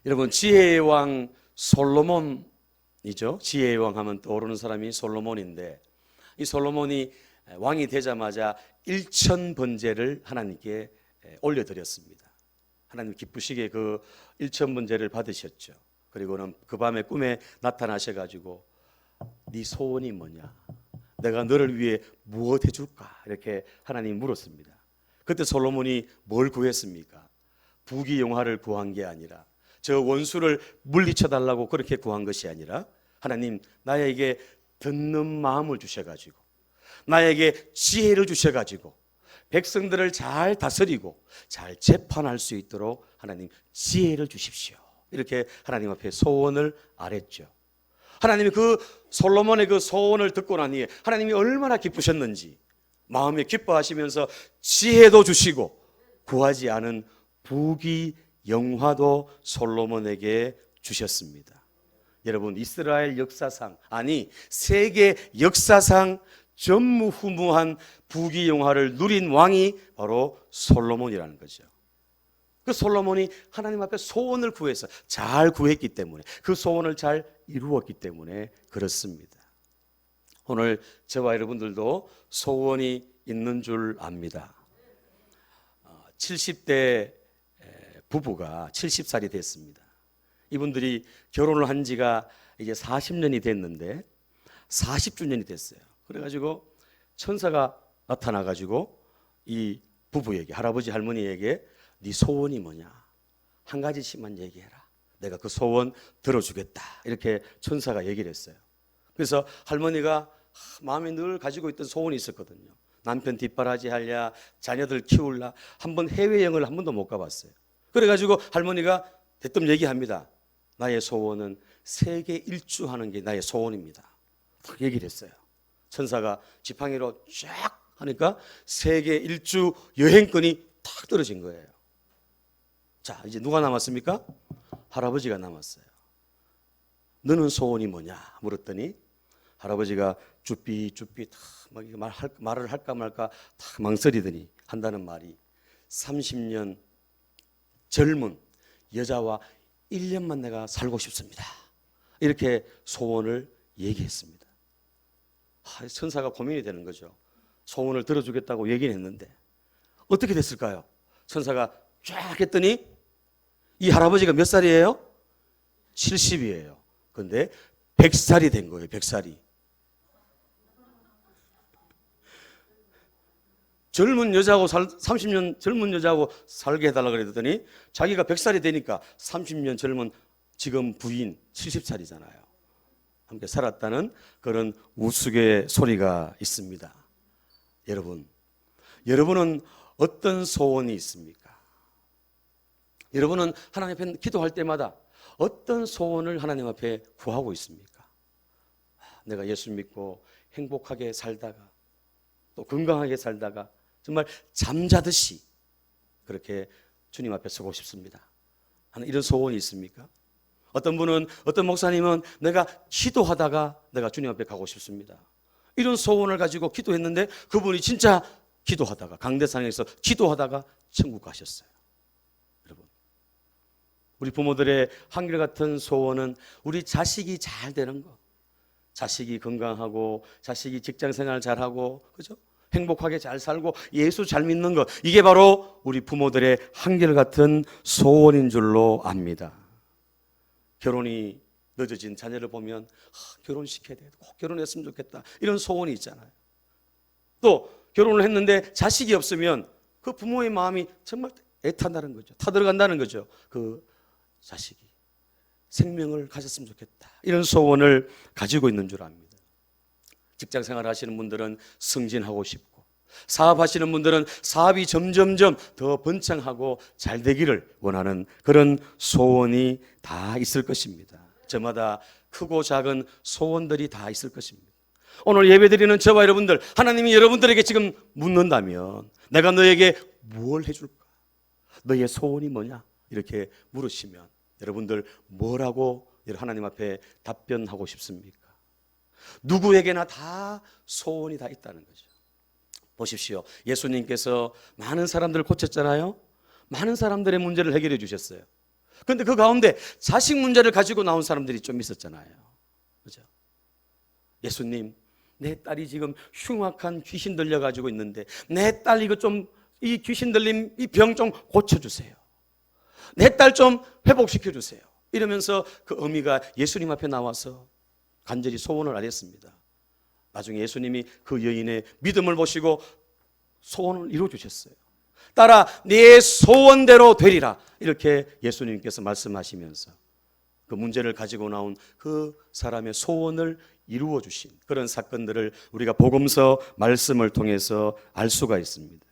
여러분, 지혜의 왕 솔로몬이죠. 지혜의 왕 하면 떠오르는 사람이 솔로몬인데, 이 솔로몬이 왕이 되자마자 1000번제를 하나님께 올려드렸습니다. 하나님 기쁘시게 그 1000번제를 받으셨죠. 그리고는 그 밤에 꿈에 나타나셔가지고 네 소원이 뭐냐? 내가 너를 위해 무엇 해줄까? 이렇게 하나님 물었습니다. 그때 솔로몬이 뭘 구했습니까? 부귀영화를 구한 게 아니라, 저 원수를 물리쳐달라고 그렇게 구한 것이 아니라, 하나님 나에게 듣는 마음을 주셔가지고, 나에게 지혜를 주셔가지고 백성들을 잘 다스리고 잘 재판할 수 있도록 하나님 지혜를 주십시오. 이렇게 하나님 앞에 소원을 아랬죠. 하나님이 그 솔로몬의 그 소원을 듣고 나니 하나님이 얼마나 기쁘셨는지 마음에 기뻐하시면서 지혜도 주시고 구하지 않은 부귀 영화도 솔로몬에게 주셨습니다. 여러분, 이스라엘 역사상, 아니 세계 역사상 전무후무한 부귀 영화를 누린 왕이 바로 솔로몬이라는 거죠. 그 솔로몬이 하나님 앞에 소원을 구해서 잘 구했기 때문에, 그 소원을 잘 이루었기 때문에 그렇습니다. 오늘 저와 여러분들도 소원이 있는 줄 압니다. 70대 부부가 70살이 됐습니다. 이분들이 결혼을 한 지가 이제 40년이 됐는데 40주년이 됐어요. 그래가지고 천사가 나타나가지고 이 부부에게, 할아버지 할머니에게 네 소원이 뭐냐? 한 가지씩만 얘기해라. 내가 그 소원 들어주겠다. 이렇게 천사가 얘기를 했어요. 그래서 할머니가 마음에 늘 가지고 있던 소원이 있었거든요. 남편 뒷바라지 하랴, 자녀들 키울라. 한번 해외여행을 한 번도 못 가봤어요. 그래가지고 할머니가 대뜸 얘기합니다. 나의 소원은 세계 일주하는 게 나의 소원입니다. 딱 얘기를 했어요. 천사가 지팡이로 쫙 하니까 세계 일주 여행권이 탁 떨어진 거예요. 자, 이제 누가 남았습니까? 할아버지가 남았어요. 너는 소원이 뭐냐? 물었더니 할아버지가 쭈삐쭈삐 말을 할까 말까 탁 망설이더니 한다는 말이 30년 젊은 여자와 1년만 내가 살고 싶습니다. 이렇게 소원을 얘기했습니다. 천사가 고민이 되는 거죠. 소원을 들어주겠다고 얘기를 했는데 어떻게 됐을까요? 천사가 쫙 했더니 이 할아버지가 몇 살이에요? 70이에요. 그런데 100살이 된 거예요. 100살이. 젊은 여자하고 30년 젊은 여자하고 살게 해달라고 그랬더니 자기가 100살이 되니까 30년 젊은 지금 부인 70살이잖아요. 함께 살았다는 그런 우스갯 소리가 있습니다. 여러분은 어떤 소원이 있습니까? 여러분은 하나님 앞에 기도할 때마다 어떤 소원을 하나님 앞에 구하고 있습니까? 내가 예수 믿고 행복하게 살다가 또 건강하게 살다가 정말 잠자듯이 그렇게 주님 앞에 서고 싶습니다 하는 이런 소원이 있습니까? 어떤 분은, 어떤 목사님은 내가 기도하다가 내가 주님 앞에 가고 싶습니다. 이런 소원을 가지고 기도했는데 그분이 진짜 기도하다가 강대상에서 기도하다가 천국 가셨어요. 여러분, 우리 부모들의 한결같은 소원은 우리 자식이 잘 되는 거, 자식이 건강하고 자식이 직장생활 잘하고, 그죠? 행복하게 잘 살고 예수 잘 믿는 것, 이게 바로 우리 부모들의 한결같은 소원인 줄로 압니다. 결혼이 늦어진 자녀를 보면 결혼시켜야 돼, 꼭 결혼했으면 좋겠다, 이런 소원이 있잖아요. 또 결혼을 했는데 자식이 없으면 그 부모의 마음이 정말 애탄다는 거죠. 타들어간다는 거죠. 그 자식이 생명을 가졌으면 좋겠다, 이런 소원을 가지고 있는 줄 압니다. 직장생활 하시는 분들은 승진하고 싶고, 사업하시는 분들은 사업이 점점점 더 번창하고 잘 되기를 원하는 그런 소원이 다 있을 것입니다. 저마다 크고 작은 소원들이 다 있을 것입니다. 오늘 예배드리는 저와 여러분들, 하나님이 여러분들에게 지금 묻는다면 내가 너에게 뭘 해줄까? 너의 소원이 뭐냐? 이렇게 물으시면 여러분들 뭐라고 하나님 앞에 답변하고 싶습니까? 누구에게나 다 소원이 다 있다는 거죠. 보십시오. 예수님께서 많은 사람들을 고쳤잖아요. 많은 사람들의 문제를 해결해 주셨어요. 그런데 그 가운데 자식 문제를 가지고 나온 사람들이 좀 있었잖아요. 그죠? 예수님, 내 딸이 지금 흉악한 귀신 들려가지고 있는데 내 딸 이거 좀, 이 귀신 들림 이 병 좀 고쳐주세요. 내 딸 좀 회복시켜주세요. 이러면서 그 어미가 예수님 앞에 나와서 간절히 소원을 아뢰었습니다. 나중에 예수님이 그 여인의 믿음을 보시고 소원을 이루어주셨어요. 딸아, 네 소원대로 되리라. 이렇게 예수님께서 말씀하시면서 그 문제를 가지고 나온 그 사람의 소원을 이루어 주신 그런 사건들을 우리가 복음서 말씀을 통해서 알 수가 있습니다.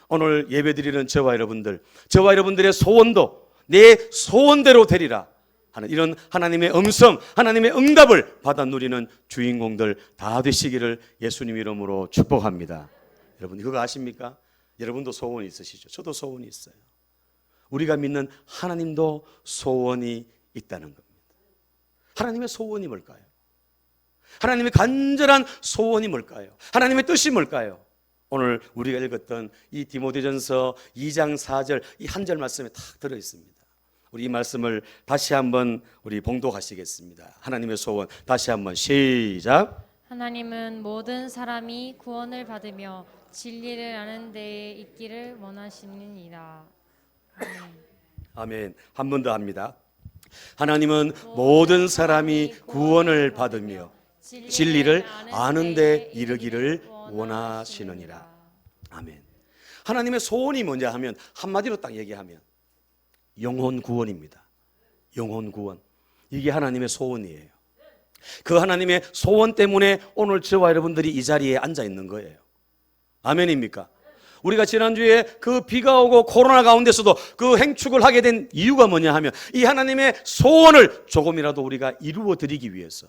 오늘 예배드리는 저와 여러분들의 소원도 내 소원대로 되리라 하는 이런 하나님의 음성, 하나님의 응답을 받아 누리는 주인공들 다 되시기를 예수님 이름으로 축복합니다. 여러분 그거 아십니까? 여러분도 소원이 있으시죠? 저도 소원이 있어요. 우리가 믿는 하나님도 소원이 있다는 겁니다. 하나님의 소원이 뭘까요? 하나님의 간절한 소원이 뭘까요? 하나님의 뜻이 뭘까요? 오늘 우리가 읽었던 이 디모데전서 2장 4절 이 한 절 말씀에 딱 들어 있습니다. 우리 이 말씀을 다시 한번 우리 봉독하시겠습니다. 하나님의 소원 다시 한번 시작. 하나님은 모든 사람이 구원을 받으며 진리를 아는 데에 있기를 원하시느니라. 아멘. 아멘. 한 번 더 합니다. 하나님은 모든 사람이 구원을 받으며 진리를 아는 데 이르기를 원하시느니라. 아멘. 하나님의 소원이 뭐냐 하면 한마디로 딱 얘기하면 영혼 구원입니다. 영혼 구원. 이게 하나님의 소원이에요. 그 하나님의 소원 때문에 오늘 저와 여러분들이 이 자리에 앉아 있는 거예요. 아멘입니까? 우리가 지난주에 그 비가 오고 코로나 가운데서도 그 행축을 하게 된 이유가 뭐냐 하면 이 하나님의 소원을 조금이라도 우리가 이루어 드리기 위해서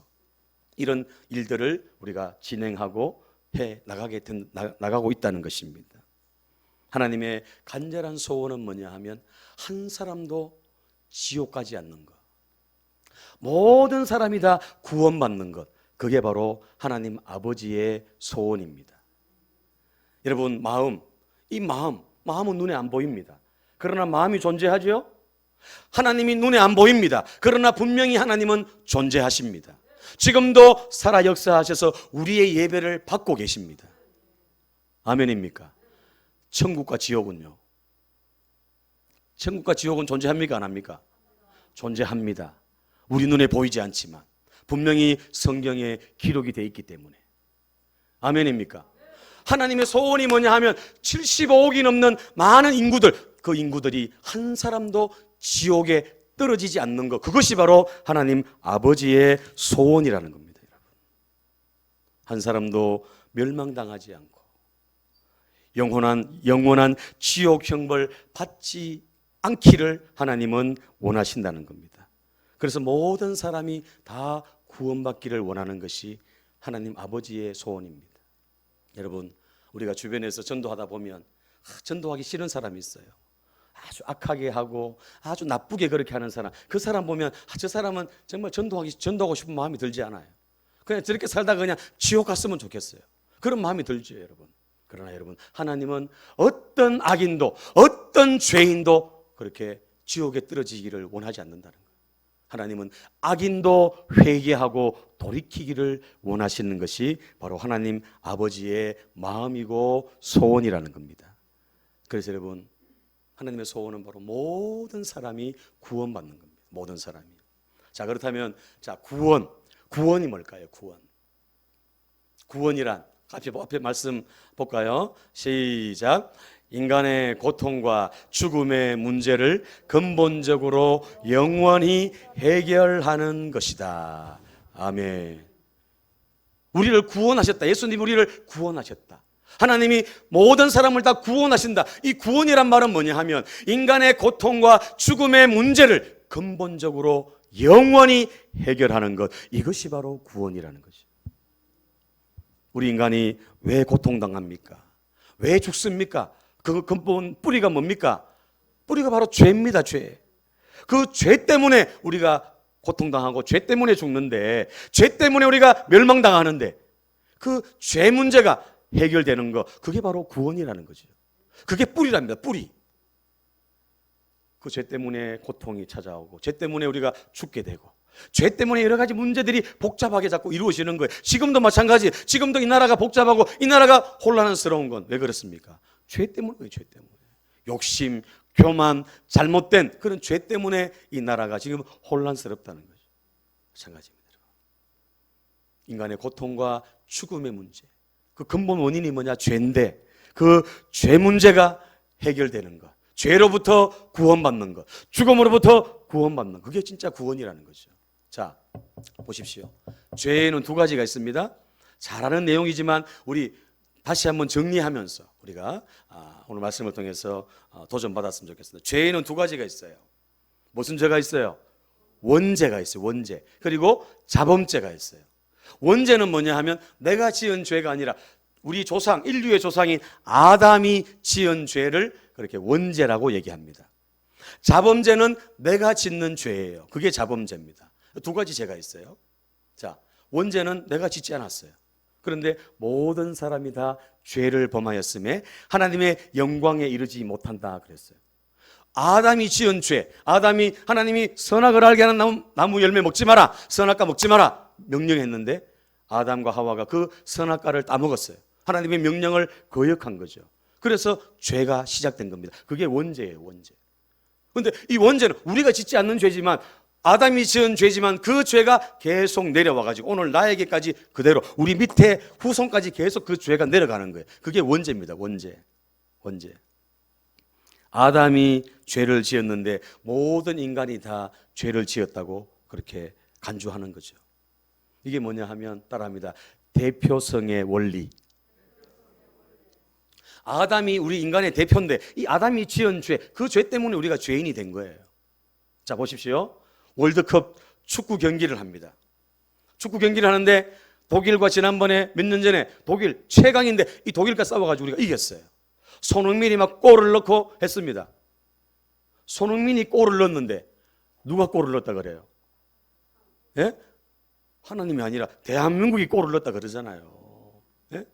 이런 일들을 우리가 진행하고 해 나가고 있다는 것입니다. 하나님의 간절한 소원은 뭐냐 하면 한 사람도 지옥 가지 않는 것, 모든 사람이 다 구원받는 것, 그게 바로 하나님 아버지의 소원입니다. 여러분 마음은 눈에 안 보입니다. 그러나 마음이 존재하죠. 하나님이 눈에 안 보입니다. 그러나 분명히 하나님은 존재하십니다. 지금도 살아 역사하셔서 우리의 예배를 받고 계십니다. 아멘입니까? 천국과 지옥은요? 천국과 지옥은 존재합니까? 안 합니까? 존재합니다. 우리 눈에 보이지 않지만 분명히 성경에 기록이 되어 있기 때문에. 아멘입니까? 하나님의 소원이 뭐냐 하면 75억이 넘는 많은 인구들, 그 인구들이 한 사람도 지옥에 떨어지지 않는 것, 그것이 바로 하나님 아버지의 소원이라는 겁니다. 여러분. 한 사람도 멸망당하지 않고 영원한 지옥 형벌 받지 않기를 하나님은 원하신다는 겁니다. 그래서 모든 사람이 다 구원받기를 원하는 것이 하나님 아버지의 소원입니다. 여러분, 우리가 주변에서 전도하다 보면 전도하기 싫은 사람이 있어요. 아주 악하게 하고 아주 나쁘게 그렇게 하는 사람, 그 사람 보면 저 사람은 정말 전도하고 싶은 마음이 들지 않아요. 그냥 저렇게 살다가 그냥 지옥 갔으면 좋겠어요. 그런 마음이 들죠, 여러분. 그러나 여러분, 하나님은 어떤 악인도 어떤 죄인도 그렇게 지옥에 떨어지기를 원하지 않는다는 거예요. 하나님은 악인도 회개하고 돌이키기를 원하시는 것이 바로 하나님 아버지의 마음이고 소원이라는 겁니다. 그래서 여러분, 하나님의 소원은 바로 모든 사람이 구원받는 겁니다. 모든 사람이. 자, 그렇다면 구원이 뭘까요? 구원이란 앞에 말씀 볼까요? 시작. 인간의 고통과 죽음의 문제를 근본적으로 영원히 해결하는 것이다. 아멘. 우리를 구원하셨다. 예수님 우리를 구원하셨다. 하나님이 모든 사람을 다 구원하신다. 이 구원이란 말은 뭐냐 하면 인간의 고통과 죽음의 문제를 근본적으로 영원히 해결하는 것, 이것이 바로 구원이라는 것이죠. 우리 인간이 왜 고통당합니까? 왜 죽습니까? 그 근본 뿌리가 뭡니까? 뿌리가 바로 죄입니다. 죄. 그 죄 때문에 우리가 고통당하고 죄 때문에 죽는데, 죄 때문에 우리가 멸망당하는데 그 죄 문제가 해결되는 거, 그게 바로 구원이라는 거죠. 그게 뿌리랍니다. 뿌리. 그 죄 때문에 고통이 찾아오고, 죄 때문에 우리가 죽게 되고, 죄 때문에 여러 가지 문제들이 복잡하게 자꾸 이루어지는 거예요. 지금도 마찬가지. 지금도 이 나라가 복잡하고 이 나라가 혼란스러운 건 왜 그렇습니까? 죄 때문이에요. 죄 때문에. 욕심, 교만, 잘못된 그런 죄 때문에 이 나라가 지금 혼란스럽다는 거죠. 마찬가지입니다. 인간의 고통과 죽음의 문제, 그 근본 원인이 뭐냐? 죄인데 그 죄 문제가 해결되는 것, 죄로부터 구원받는 것, 죽음으로부터 구원받는 것, 그게 진짜 구원이라는 거죠. 자, 보십시오. 죄에는 두 가지가 있습니다. 잘 아는 내용이지만 우리 다시 한번 정리하면서 우리가 오늘 말씀을 통해서 도전받았으면 좋겠습니다. 죄에는 두 가지가 있어요. 무슨 죄가 있어요? 원죄가 있어요. 원죄. 그리고 자범죄가 있어요. 원죄는 뭐냐 하면 내가 지은 죄가 아니라 우리 조상, 인류의 조상인 아담이 지은 죄를 그렇게 원죄라고 얘기합니다. 자범죄는 내가 짓는 죄예요. 그게 자범죄입니다. 두 가지 죄가 있어요. 자, 원죄는 내가 짓지 않았어요. 그런데 모든 사람이 다 죄를 범하였음에 하나님의 영광에 이르지 못한다 그랬어요. 아담이 지은 죄, 아담이 하나님이 선악을 알게 하는 나무 열매 먹지 마라, 선악과 먹지 마라 명령했는데 아담과 하와가 그 선악과를 따먹었어요. 하나님의 명령을 거역한 거죠. 그래서 죄가 시작된 겁니다. 그게 원죄예요. 원죄. 그런데 이 원죄는 우리가 짓지 않는 죄지만, 아담이 지은 죄지만 그 죄가 계속 내려와가지고 오늘 나에게까지 그대로 우리 밑에 후손까지 계속 그 죄가 내려가는 거예요. 그게 원죄입니다. 원죄. 원죄. 아담이 죄를 지었는데 모든 인간이 다 죄를 지었다고 그렇게 간주하는 거죠. 이게 뭐냐 하면 따라합니다. 대표성의 원리. 아담이 우리 인간의 대표인데 이 아담이 지은 죄, 그 죄 때문에 우리가 죄인이 된 거예요. 자, 보십시오. 월드컵 축구 경기를 합니다. 축구 경기를 하는데 독일과 지난번에 몇 년 전에 독일 최강인데 이 독일과 싸워가지고 우리가 이겼어요. 손흥민이 막 골을 넣고 했습니다. 손흥민이 골을 넣었는데 누가 골을 넣었다 그래요? 예? 하나님이 아니라 대한민국이 골을 넣었다 그러잖아요. 예?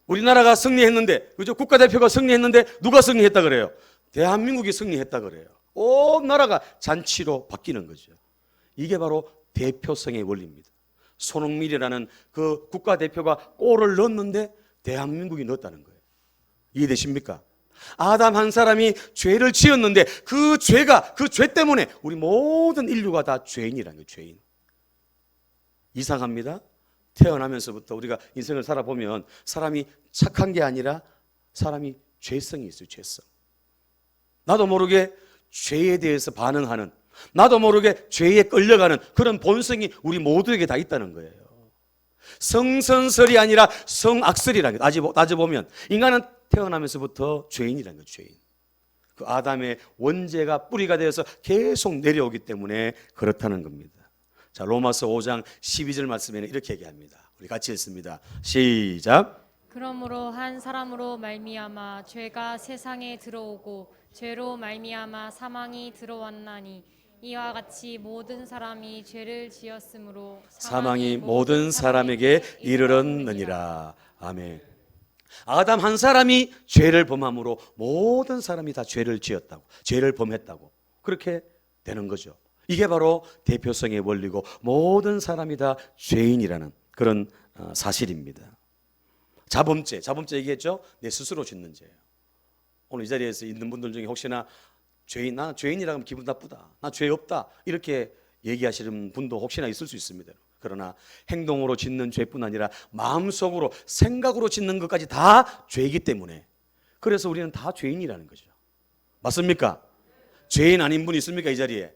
우리나라가 승리했는데, 그죠? 국가대표가 승리했는데 누가 승리했다 그래요? 대한민국이 승리했다 그래요. 온 나라가 잔치로 바뀌는 거죠. 이게 바로 대표성의 원리입니다. 손흥민이라는 그 국가대표가 골을 넣었는데 대한민국이 넣었다는 거예요. 이해되십니까? 아담 한 사람이 죄를 지었는데 그 죄가, 그 죄 때문에 우리 모든 인류가 다 죄인이라는 거예요. 죄인. 이상합니다. 태어나면서부터 우리가 인생을 살아보면 사람이 착한 게 아니라 사람이 죄성이 있어요. 죄성. 나도 모르게 죄에 대해서 반응하는, 나도 모르게 죄에 끌려가는 그런 본성이 우리 모두에게 다 있다는 거예요. 성선설이 아니라 성악설이라는 거예요. 따져보면 인간은 태어나면서부터 죄인이라는 거예요. 죄인. 그 아담의 원죄가 뿌리가 되어서 계속 내려오기 때문에 그렇다는 겁니다. 자, 로마서 5장 12절 말씀에는 이렇게 얘기합니다. 우리 같이 읽습니다. 시작. 그러므로 한 사람으로 말미암아 죄가 세상에 들어오고 죄로 말미암아 사망이 들어왔나니 이와 같이 모든 사람이 죄를 지었으므로 사망이 모든 사람에게 이르렀느니라. 아멘. 아담 한 사람이 죄를 범함으로 모든 사람이 다 죄를 지었다고, 죄를 범했다고 그렇게 되는 거죠. 이게 바로 대표성의 원리고 모든 사람이 다 죄인이라는 그런 사실입니다. 자범죄 얘기했죠? 내 스스로 짓는 죄예요. 오늘 이 자리에서 있는 분들 중에 혹시나 나 죄인이라고 하면 기분 나쁘다, 나 죄 없다 이렇게 얘기하시는 분도 혹시나 있을 수 있습니다. 그러나 행동으로 짓는 죄뿐 아니라 마음속으로 생각으로 짓는 것까지 다 죄이기 때문에, 그래서 우리는 다 죄인이라는 거죠. 맞습니까? 죄인 아닌 분 있습니까? 이 자리에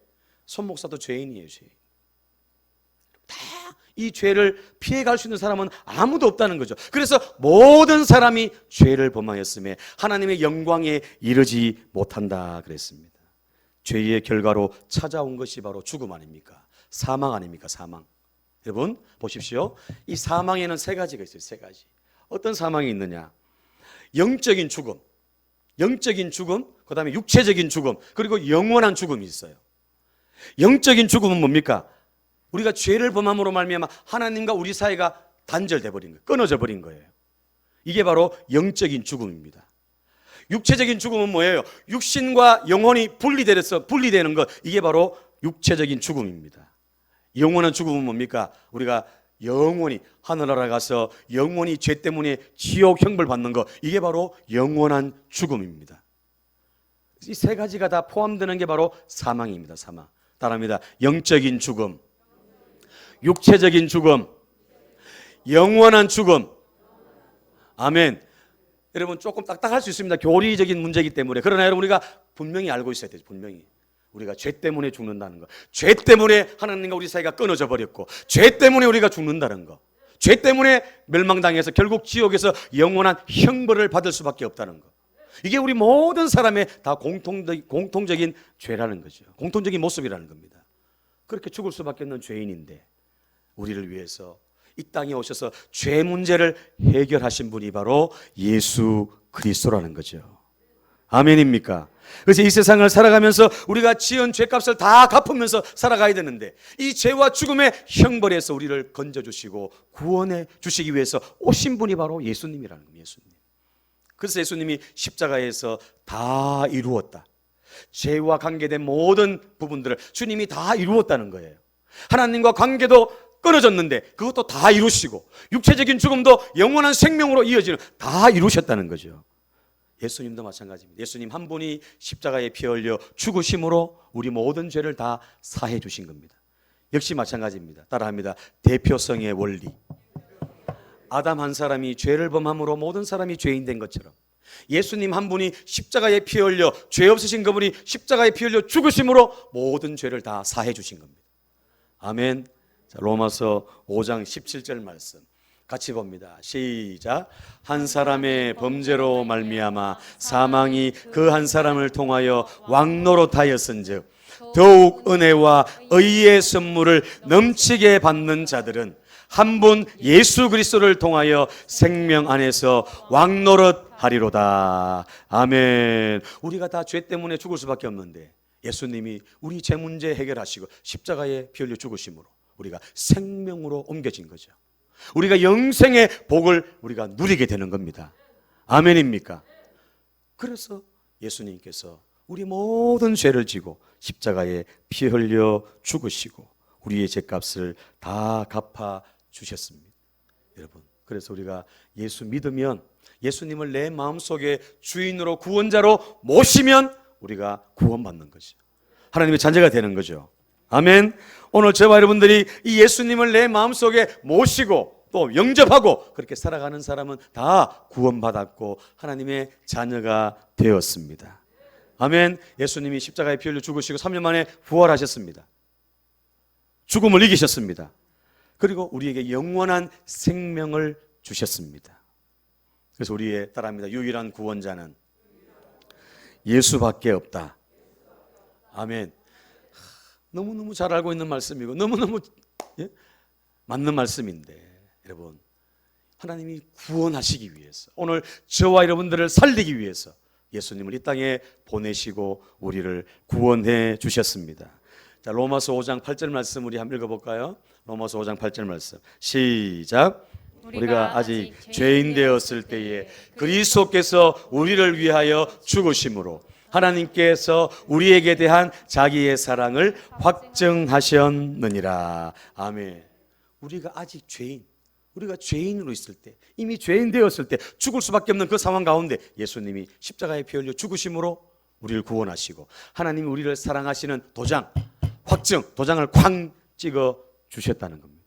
손 목사도 죄인이에요. 죄인. 다 이 죄를 피해갈 수 있는 사람은 아무도 없다는 거죠. 그래서 모든 사람이 죄를 범하였음에 하나님의 영광에 이르지 못한다 그랬습니다. 죄의 결과로 찾아온 것이 바로 죽음 아닙니까? 사망 아닙니까? 사망. 여러분 보십시오. 이 사망에는 세 가지가 있어요. 세 가지. 어떤 사망이 있느냐? 영적인 죽음, 그 다음에 육체적인 죽음, 그리고 영원한 죽음이 있어요. 영적인 죽음은 뭡니까? 우리가 죄를 범함으로 말미암아 하나님과 우리 사이가 단절돼 버린 거예요. 끊어져 버린 거예요. 이게 바로 영적인 죽음입니다. 육체적인 죽음은 뭐예요? 육신과 영혼이 분리되는 것, 이게 바로 육체적인 죽음입니다. 영원한 죽음은 뭡니까? 우리가 영원히 하늘나라 가서 영원히 죄 때문에 지옥 형벌 받는 것, 이게 바로 영원한 죽음입니다. 이 세 가지가 다 포함되는 게 바로 사망입니다. 사망. 따라합니다. 영적인 죽음, 육체적인 죽음, 영원한 죽음. 아멘. 여러분 조금 딱딱할 수 있습니다. 교리적인 문제이기 때문에. 그러나 여러분 우리가 분명히 알고 있어야 돼요. 분명히. 우리가 죄 때문에 죽는다는 거. 죄 때문에 하나님과 우리 사이가 끊어져 버렸고, 죄 때문에 우리가 죽는다는 거. 죄 때문에 멸망당해서 결국 지옥에서 영원한 형벌을 받을 수밖에 없다는 거. 이게 우리 모든 사람의 다 공통적인 죄라는 거죠. 공통적인 모습이라는 겁니다. 그렇게 죽을 수밖에 없는 죄인인데 우리를 위해서 이 땅에 오셔서 죄 문제를 해결하신 분이 바로 예수 그리스도라는 거죠. 아멘입니까? 그래서 이 세상을 살아가면서 우리가 지은 죄값을 다 갚으면서 살아가야 되는데, 이 죄와 죽음의 형벌에서 우리를 건져주시고 구원해 주시기 위해서 오신 분이 바로 예수님이라는 겁니다. 예수님. 그래서 예수님이 십자가에서 다 이루었다. 죄와 관계된 모든 부분들을 주님이 다 이루었다는 거예요. 하나님과 관계도 끊어졌는데 그것도 다 이루시고, 육체적인 죽음도 영원한 생명으로 이어지는 다 이루셨다는 거죠. 예수님도 마찬가지입니다. 예수님 한 분이 십자가에 피 흘려 죽으심으로 우리 모든 죄를 다 사해 주신 겁니다. 역시 마찬가지입니다. 따라합니다. 대표성의 원리. 아담 한 사람이 죄를 범함으로 모든 사람이 죄인 된 것처럼 예수님 한 분이 십자가에 피 흘려, 죄 없으신 그분이 십자가에 피 흘려 죽으심으로 모든 죄를 다 사해 주신 겁니다. 아멘. 자, 로마서 5장 17절 말씀 같이 봅니다. 시작. 한 사람의 범죄로 말미암아 사망이 그 한 사람을 통하여 왕노릇하였은즉 더욱 은혜와 의의 선물을 넘치게 받는 자들은 한 분 예수 그리스도를 통하여 생명 안에서 왕노릇하리로다. 아멘. 우리가 다 죄 때문에 죽을 수밖에 없는데 예수님이 우리 죄 문제 해결하시고 십자가에 피 흘려 죽으심으로 우리가 생명으로 옮겨진 거죠. 우리가 영생의 복을 우리가 누리게 되는 겁니다. 아멘입니까? 그래서 예수님께서 우리 모든 죄를 지고 십자가에 피 흘려 죽으시고 우리의 죄값을 다 갚아 주셨습니다. 여러분, 그래서 우리가 예수 믿으면, 예수님을 내 마음속에 주인으로 구원자로 모시면 우리가 구원받는 거죠. 하나님의 자녀가 되는 거죠. 아멘. 오늘 저와 여러분들이 이 예수님을 내 마음속에 모시고 또 영접하고 그렇게 살아가는 사람은 다 구원받았고 하나님의 자녀가 되었습니다. 아멘. 예수님이 십자가에 피 흘려 죽으시고 3년 만에 부활하셨습니다. 죽음을 이기셨습니다. 그리고 우리에게 영원한 생명을 주셨습니다. 그래서 우리의 따라합니다. 유일한 구원자는 예수밖에 없다. 아멘. 너무너무 잘 알고 있는 말씀이고 너무너무 맞는 말씀인데, 여러분, 하나님이 구원하시기 위해서, 오늘 저와 여러분들을 살리기 위해서 예수님을 이 땅에 보내시고 우리를 구원해 주셨습니다. 자, 로마서 5장 8절 말씀 우리 한번 읽어볼까요? 로마서 5장 8절 말씀 시작. 우리가 아직 죄인 되었을 때에 그리스도께서 우리를 위하여 죽으심으로 하나님께서 우리에게 대한 자기의 사랑을 확증하셨느니라. 아멘. 우리가 아직 죄인, 우리가 죄인으로 있을 때, 이미 죄인 되었을 때, 죽을 수밖에 없는 그 상황 가운데 예수님이 십자가에 피 흘려 죽으심으로 우리를 구원하시고 하나님이 우리를 사랑하시는 도장, 확증, 도장을 쾅 찍어 주셨다는 겁니다.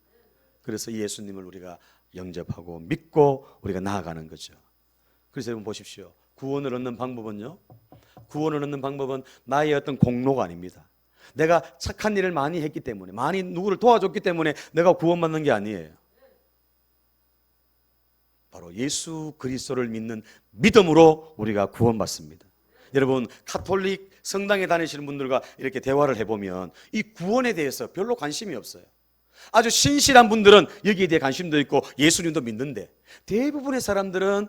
그래서 이 예수님을 우리가 영접하고 믿고 우리가 나아가는 거죠. 그래서 여러분 보십시오. 구원을 얻는 방법은요, 구원을 얻는 방법은 나의 어떤 공로가 아닙니다. 내가 착한 일을 많이 했기 때문에, 많이 누구를 도와줬기 때문에 내가 구원받는 게 아니에요. 바로 예수 그리스도를 믿는 믿음으로 우리가 구원받습니다. 여러분, 가톨릭 성당에 다니시는 분들과 이렇게 대화를 해보면 이 구원에 대해서 별로 관심이 없어요. 아주 신실한 분들은 여기에 대해 관심도 있고 예수님도 믿는데, 대부분의 사람들은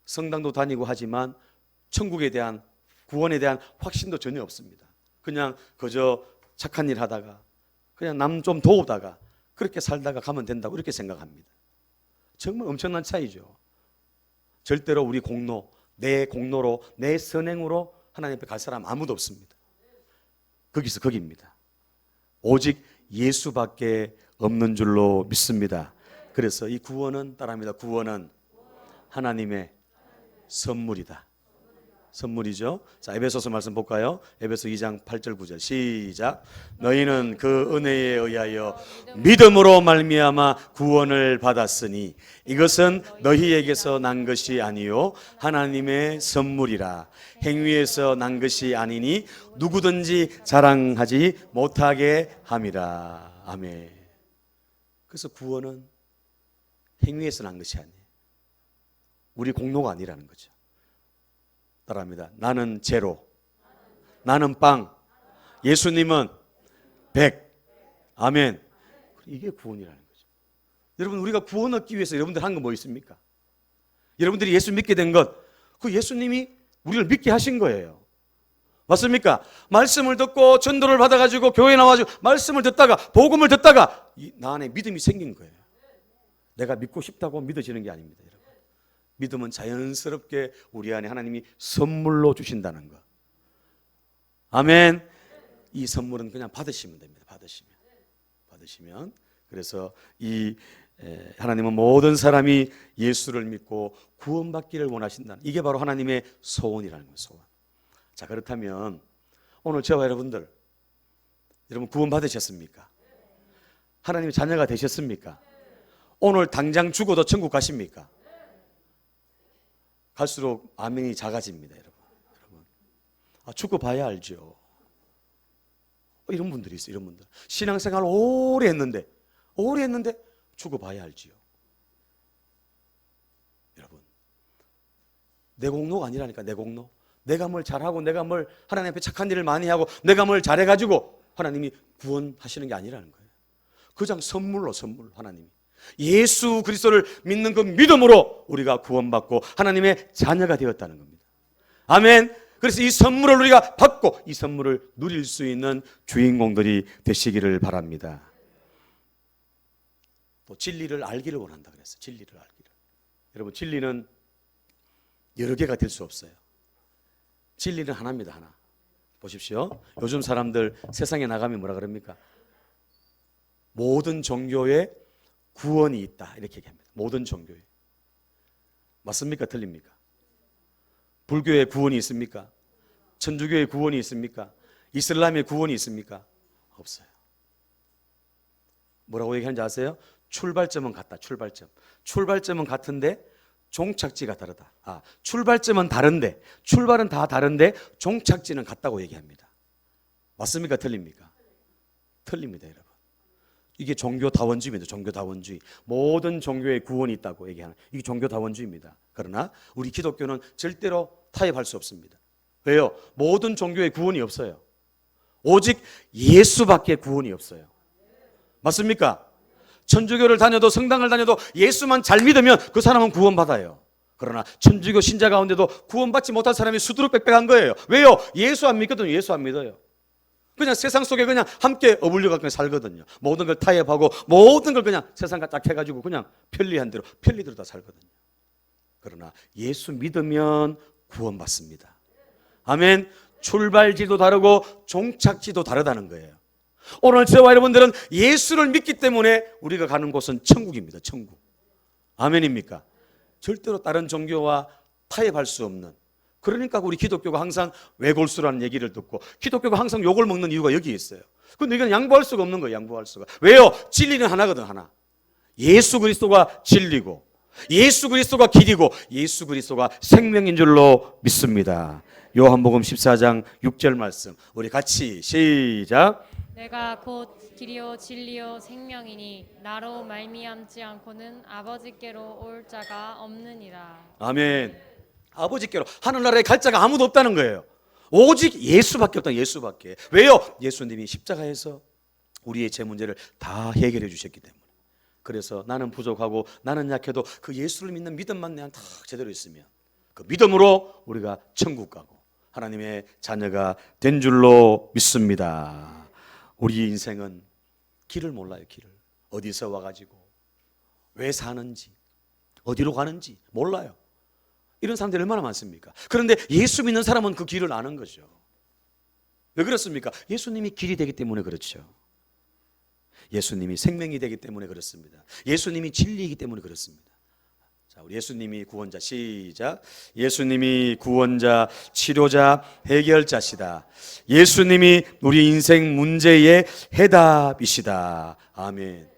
성당도 다니고 하지만 천국에 대한, 구원에 대한 확신도 전혀 없습니다. 그냥 그저 착한 일 하다가 그냥 남 좀 도우다가 그렇게 살다가 가면 된다고 이렇게 생각합니다. 정말 엄청난 차이죠. 절대로 우리 공로, 내 공로로, 내 선행으로 하나님 앞에 갈 사람 아무도 없습니다. 거기서 거기입니다. 오직 예수밖에 없는 줄로 믿습니다. 그래서 이 구원은 따라합니다. 구원은 하나님의 선물이다. 선물이죠. 자, 에베소서 말씀 볼까요? 에베소 2장 8절 9절 시작. 너희는 그 은혜에 의하여 믿음으로 말미암아 구원을 받았으니 이것은 너희에게서 난 것이 아니요 하나님의 선물이라. 행위에서 난 것이 아니니 누구든지 자랑하지 못하게 함이라. 아멘. 그래서 구원은 행위에서 난 것이 아니에요. 우리 공로가 아니라는 거죠. 따라합니다. 나는 제로, 나는 빵, 예수님은 100. 아멘. 이게 구원이라는 거죠. 여러분, 우리가 구원 얻기 위해서 여러분들 한 거 뭐 있습니까? 여러분들이 예수 믿게 된 것, 그 예수님이 우리를 믿게 하신 거예요. 맞습니까? 말씀을 듣고 전도를 받아가지고 교회 나와가지고 말씀을 듣다가 복음을 듣다가 나 안에 믿음이 생긴 거예요. 내가 믿고 싶다고 믿어지는 게 아닙니다, 여러분. 믿음은 자연스럽게 우리 안에 하나님이 선물로 주신다는 것. 아멘. 이 선물은 그냥 받으시면 됩니다. 받으시면. 그래서 이 하나님은 모든 사람이 예수를 믿고 구원받기를 원하신다는, 이게 바로 하나님의 소원이라는 거예요. 소원. 자, 그렇다면 오늘 저와 여러분 구원 받으셨습니까? 하나님의 자녀가 되셨습니까? 오늘 당장 죽어도 천국 가십니까? 갈수록 아멘이 작아집니다, 여러분. 죽어봐야 알죠. 이런 분들이 있어요. 이런 분들 신앙생활 오래 했는데 죽어봐야 알지요. 여러분, 내 공로가 아니라니까. 내 공로. 내가 뭘 잘하고 내가 뭘 하나님 앞에 착한 일을 많이 하고 내가 뭘 잘해가지고 하나님이 구원하시는 게 아니라는 거예요. 그냥 선물로 하나님이 예수 그리스도를 믿는 그 믿음으로 우리가 구원받고 하나님의 자녀가 되었다는 겁니다. 아멘. 그래서 이 선물을 우리가 받고 이 선물을 누릴 수 있는 주인공들이 되시기를 바랍니다. 또 진리를 알기를 원한다 그랬어요. 진리를 알기를. 여러분, 진리는 여러 개가 될 수 없어요. 진리는 하나입니다. 하나. 보십시오. 요즘 사람들 세상에 나가면 뭐라 그럽니까? 모든 종교에 구원이 있다, 이렇게 얘기합니다. 모든 종교에. 맞습니까? 틀립니까? 불교에 구원이 있습니까? 천주교에 구원이 있습니까? 이슬람에 구원이 있습니까? 없어요. 뭐라고 얘기하는지 아세요? 출발점은 같다. 출발점은 같은데 종착지가 다르다. 출발점은 다른데, 출발은 다 다른데 종착지는 같다고 얘기합니다. 맞습니까? 틀립니까? 틀립니다, 여러분. 이게 종교다원주의입니다. 종교다원주의. 모든 종교에 구원이 있다고 얘기하는, 이게 종교다원주의입니다. 그러나 우리 기독교는 절대로 타협할 수 없습니다. 왜요? 모든 종교에 구원이 없어요. 오직 예수밖에 구원이 없어요. 맞습니까? 천주교를 다녀도 성당을 다녀도 예수만 잘 믿으면 그 사람은 구원받아요. 그러나 천주교 신자 가운데도 구원받지 못할 사람이 수두룩빽빽한 거예요. 왜요? 예수 안 믿거든요. 예수 안 믿어요. 그냥 세상 속에 그냥 함께 어울려가 그냥 살거든요. 모든 걸 타협하고 모든 걸 그냥 세상과 딱 해가지고 그냥 편리한 대로 편리대로 다 살거든요. 그러나 예수 믿으면 구원받습니다. 아멘. 출발지도 다르고 종착지도 다르다는 거예요. 오늘 저와 여러분들은 예수를 믿기 때문에 우리가 가는 곳은 천국입니다. 천국. 아멘입니까? 절대로 다른 종교와 타협할 수 없는. 그러니까 우리 기독교가 항상 외골수라는 얘기를 듣고 기독교가 항상 욕을 먹는 이유가 여기에 있어요. 근데 이건 양보할 수가 없는 거예요. 양보할 수가. 왜요? 진리는 하나거든. 하나. 예수 그리스도가 진리고 예수 그리스도가 길이고 예수 그리스도가 생명인 줄로 믿습니다. 요한복음 14장 6절 말씀 우리 같이 시작. 내가 곧 길이요 진리요 생명이니 나로 말미암지 않고는 아버지께로 올 자가 없느니라. 아멘. 아버지께로 하늘나라에 갈 자가 아무도 없다는 거예요. 오직 예수밖에 없다. 예수밖에. 왜요? 예수님이 십자가에서 우리의 제 문제를 다 해결해 주셨기 때문에. 그래서 나는 부족하고 나는 약해도 그 예수를 믿는 믿음만 내가 다 제대로 있으면 그 믿음으로 우리가 천국 가고 하나님의 자녀가 된 줄로 믿습니다. 우리 인생은 길을 몰라요. 길을. 어디서 와가지고 왜 사는지 어디로 가는지 몰라요. 이런 사람들이 얼마나 많습니까? 그런데 예수 믿는 사람은 그 길을 아는 거죠. 왜 그렇습니까? 예수님이 길이 되기 때문에 그렇죠. 예수님이 생명이 되기 때문에 그렇습니다. 예수님이 진리이기 때문에 그렇습니다. 자, 우리 예수님이 구원자, 시작. 예수님이 구원자, 치료자, 해결자시다. 예수님이 우리 인생 문제의 해답이시다. 아멘.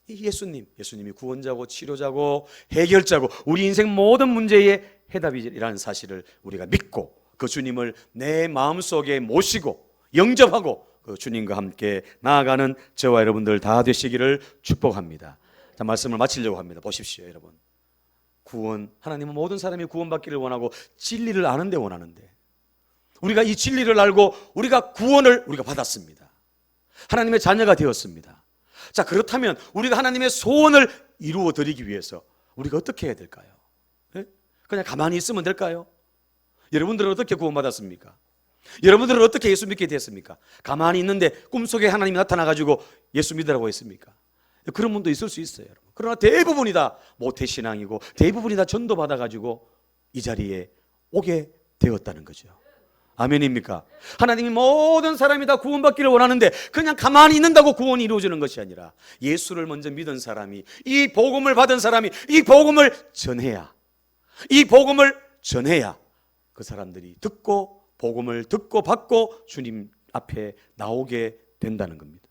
이 예수님이 구원자고 치료자고 해결자고 우리 인생 모든 문제의 해답이라는 사실을 우리가 믿고 그 주님을 내 마음속에 모시고 영접하고 그 주님과 함께 나아가는 저와 여러분들 다 되시기를 축복합니다. 자, 말씀을 마치려고 합니다. 보십시오, 여러분. 구원, 하나님은 모든 사람이 구원받기를 원하고 진리를 아는데 원하는데 우리가 이 진리를 알고 우리가 구원을 우리가 받았습니다. 하나님의 자녀가 되었습니다. 자, 그렇다면 우리가 하나님의 소원을 이루어 드리기 위해서 우리가 어떻게 해야 될까요? 네? 그냥 가만히 있으면 될까요? 여러분들은 어떻게 구원받았습니까? 여러분들은 어떻게 예수 믿게 됐습니까? 가만히 있는데 꿈속에 하나님이 나타나가지고 예수 믿으라고 했습니까? 그런 분도 있을 수 있어요, 여러분. 그러나 대부분이 다 모태신앙이고 대부분이 다 전도 받아가지고 이 자리에 오게 되었다는 거죠. 아멘입니까? 하나님이 모든 사람이 다 구원받기를 원하는데 그냥 가만히 있는다고 구원이 이루어지는 것이 아니라 예수를 먼저 믿은 사람이, 이 복음을 받은 사람이 이 복음을 전해야, 이 복음을 전해야 그 사람들이 듣고 복음을 듣고 받고 주님 앞에 나오게 된다는 겁니다.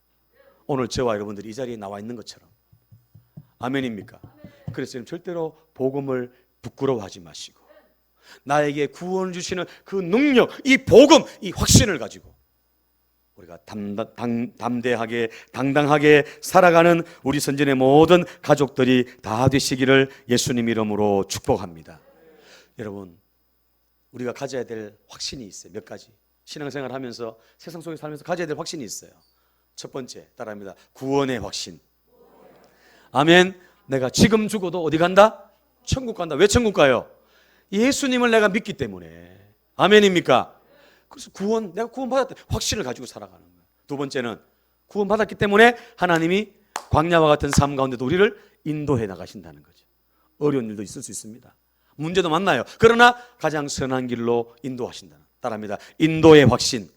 오늘 저와 여러분들이 이 자리에 나와 있는 것처럼. 아멘입니까? 그래서 절대로 복음을 부끄러워하지 마시고 나에게 구원을 주시는 그 능력, 이 복음, 이 확신을 가지고 우리가 담대하게 당당하게 살아가는 우리 선진의 모든 가족들이 다 되시기를 예수님 이름으로 축복합니다. 여러분, 우리가 가져야 될 확신이 있어요. 몇 가지. 신앙생활 하면서 세상 속에 살면서 가져야 될 확신이 있어요. 첫 번째 따라합니다. 구원의 확신. 아멘. 내가 지금 죽어도 어디 간다? 천국 간다. 왜 천국 가요? 예수님을 내가 믿기 때문에. 아멘입니까? 그래서 내가 구원받았다. 확신을 가지고 살아가는 거예요. 두 번째는 구원받았기 때문에 하나님이 광야와 같은 삶 가운데도 우리를 인도해 나가신다는 거죠. 어려운 일도 있을 수 있습니다. 문제도 많나요? 그러나 가장 선한 길로 인도하신다. 따라합니다. 인도의 확신.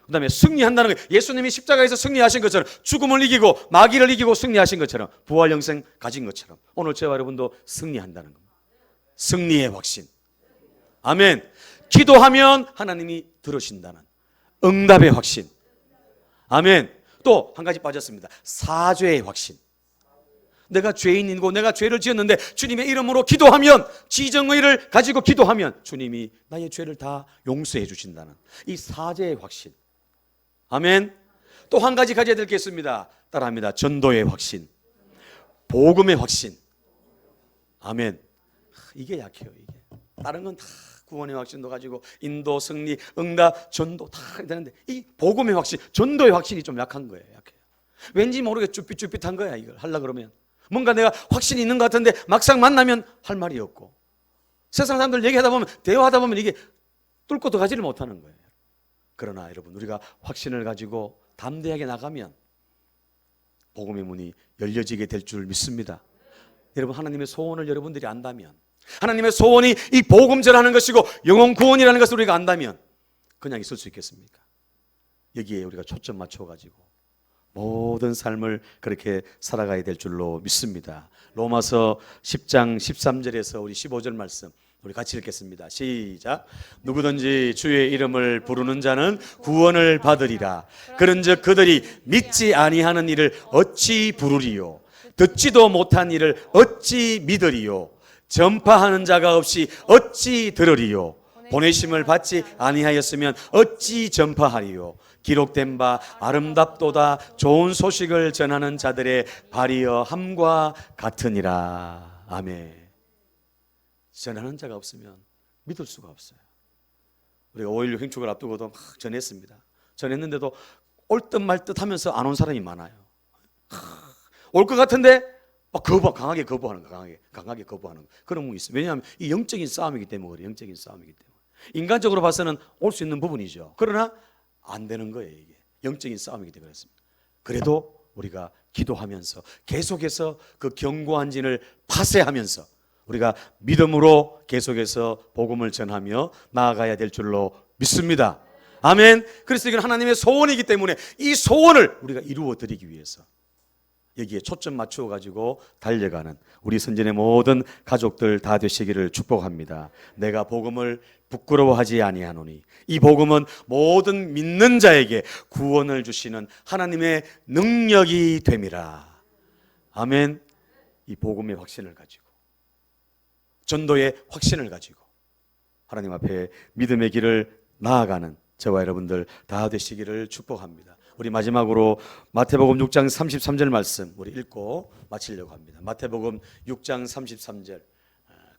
그 다음에 승리한다는 거예요. 예수님이 십자가에서 승리하신 것처럼 죽음을 이기고 마귀를 이기고 승리하신 것처럼 부활 영생 가진 것처럼 오늘 저와 여러분도 승리한다는 겁니다. 승리의 확신. 아멘. 기도하면 하나님이 들으신다는 응답의 확신. 아멘. 또 한 가지 빠졌습니다. 사죄의 확신. 내가 죄인이고 내가 죄를 지었는데 주님의 이름으로 기도하면, 지정의를 가지고 기도하면 주님이 나의 죄를 다 용서해 주신다는 이 사죄의 확신. 아멘. 또 한 가지 가져야 될 게 있습니다. 따라합니다. 전도의 확신, 복음의 확신. 아멘. 이게 약해요. 이게 다른 건 다 구원의 확신도 가지고 인도, 승리, 응답, 전도 다 되는데 이 복음의 확신, 전도의 확신이 좀 약한 거예요. 약해요. 왠지 모르게 쭈삣쭈삣한 거야. 이걸 하려고 그러면 뭔가 내가 확신이 있는 것 같은데 막상 만나면 할 말이 없고, 세상 사람들 얘기하다 보면, 대화하다 보면 이게 뚫고 들어가지를 못하는 거예요. 그러나 여러분, 우리가 확신을 가지고 담대하게 나가면 복음의 문이 열려지게 될 줄 믿습니다. 여러분, 하나님의 소원을 여러분들이 안다면, 하나님의 소원이 이 복음 전하는 것이고 영혼 구원이라는 것을 우리가 안다면 그냥 있을 수 있겠습니까? 여기에 우리가 초점 맞춰가지고 모든 삶을 그렇게 살아가야 될 줄로 믿습니다. 로마서 10장 13절에서 우리 15절 말씀 우리 같이 읽겠습니다. 시작. 누구든지 주의 이름을 부르는 자는 구원을 받으리라. 그런즉 그들이 믿지 아니하는 일을 어찌 부르리요? 듣지도 못한 일을 어찌 믿으리요? 전파하는 자가 없이 어찌 들으리요? 보내심을 받지 아니하였으면 어찌 전파하리요? 기록된 바 아름답도다 좋은 소식을 전하는 자들의 발이여 함과 같으니라. 아멘. 전하는 자가 없으면 믿을 수가 없어요. 우리가 5.16 행축을 앞두고도 막 전했습니다. 전했는데도 올 듯 말 듯 하면서 안 온 사람이 많아요. 올 것 같은데 강하게 거부하는 거, 강하게 거부하는 거. 그런 분이 있어요. 왜냐하면 이 영적인 싸움이기 때문에 그래요. 영적인 싸움이기 때문에. 인간적으로 봐서는 올 수 있는 부분이죠. 그러나 안 되는 거예요. 이게 영적인 싸움이기 때문에 그렇습니다. 그래도 우리가 기도하면서 계속해서 그 견고한 진을 파쇄하면서 우리가 믿음으로 계속해서 복음을 전하며 나아가야 될 줄로 믿습니다. 아멘. 그래서 이건 하나님의 소원이기 때문에 이 소원을 우리가 이루어 드리기 위해서 여기에 초점 맞추어 가지고 달려가는 우리 선진의 모든 가족들 다 되시기를 축복합니다. 내가 복음을 부끄러워하지 아니하노니 이 복음은 모든 믿는 자에게 구원을 주시는 하나님의 능력이 됨이라. 아멘. 이 복음의 확신을 가지고 전도의 확신을 가지고 하나님 앞에 믿음의 길을 나아가는 저와 여러분들 다 되시기를 축복합니다. 우리 마지막으로 마태복음 6장 33절 말씀 우리 읽고 마치려고 합니다. 마태복음 6장 33절.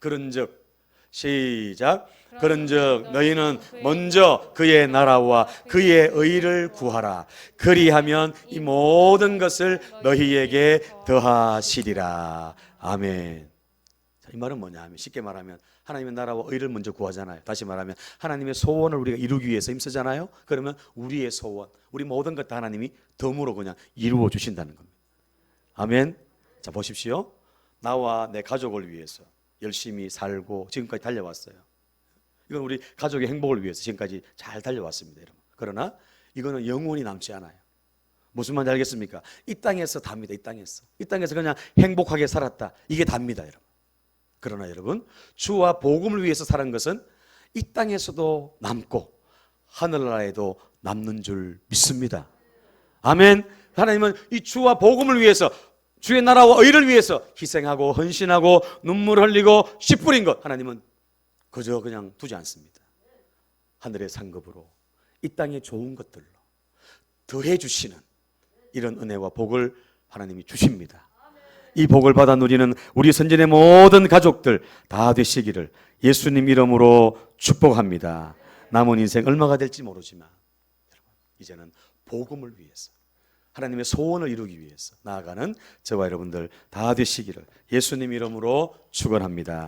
그런즉 시작. 그런즉 너희는 먼저 그의 나라와 그의 의를 구하라. 그리하면 이 모든 것을 너희에게 더하시리라. 아멘. 이 말은 뭐냐 하면 쉽게 말하면 하나님의 나라와 의를 먼저 구하잖아요. 다시 말하면 하나님의 소원을 우리가 이루기 위해서 힘쓰잖아요. 그러면 우리의 소원, 우리 모든 것 다 하나님이 덤으로 그냥 이루어 주신다는 겁니다. 아멘. 자, 보십시오. 나와 내 가족을 위해서 열심히 살고 지금까지 달려왔어요. 이건 우리 가족의 행복을 위해서 지금까지 잘 달려왔습니다, 여러분. 그러나 이거는 영원히 남지 않아요. 무슨 말인지 알겠습니까? 이 땅에서 답니다. 이 땅에서 그냥 행복하게 살았다. 이게 답니다, 여러분. 그러나 여러분, 주와 복음을 위해서 사는 것은 이 땅에서도 남고 하늘나라에도 남는 줄 믿습니다. 아멘. 하나님은 이 주와 복음을 위해서 주의 나라와 의를 위해서 희생하고 헌신하고 눈물 흘리고 씨 뿌린 것 하나님은 그저 그냥 두지 않습니다. 하늘의 상급으로 이 땅의 좋은 것들로 더해 주시는 이런 은혜와 복을 하나님이 주십니다. 이 복을 받아 누리는 우리 선진의 모든 가족들 다 되시기를 예수님 이름으로 축복합니다. 남은 인생 얼마가 될지 모르지만 여러분, 이제는 복음을 위해서 하나님의 소원을 이루기 위해서 나아가는 저와 여러분들 다 되시기를 예수님 이름으로 축원합니다.